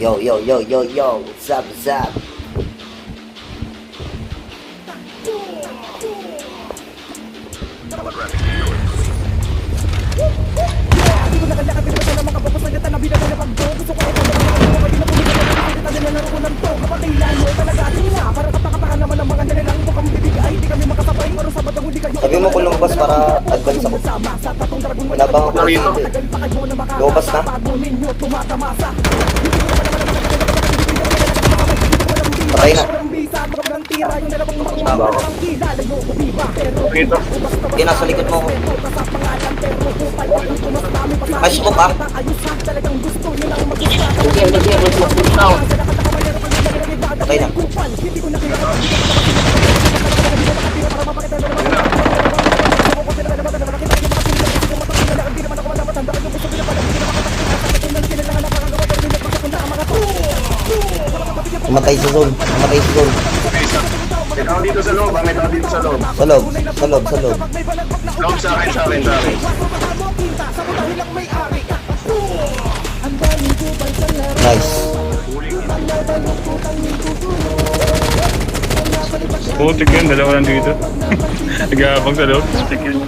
Yo, yo, yo, yo, yo. What's up, what's up? Sabi mo kung lumabas para advance ako. Wala bang ako dito eh. Lumabas na? Patay na. Tama ako. Okay, nasa likod mo ako. May smoke ah. Patay na. Tumatay sa zone. Tumatay sa zone. May tao dito sa loob, may tao dito sa loob. Sa loob. Sa loob. Sa loob. Loob sa akin, sa akin, sa akin. Nice. Putik yan, dalawa lang dito. Nag-aabang sa loob. Putik yan.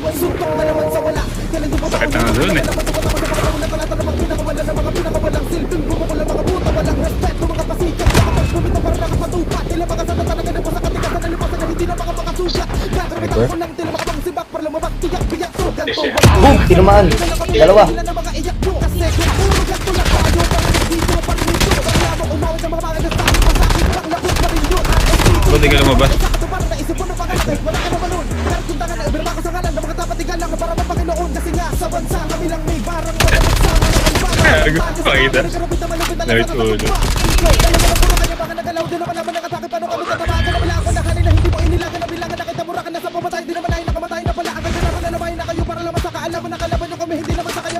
Sakit na nga doon eh. Boom! Tinamaan. Dalawa. Putik ka lumabas. Cargo. Pakita. Nawit ulo. Alam mo na kalaban nyo kami, hindi naman sa kayo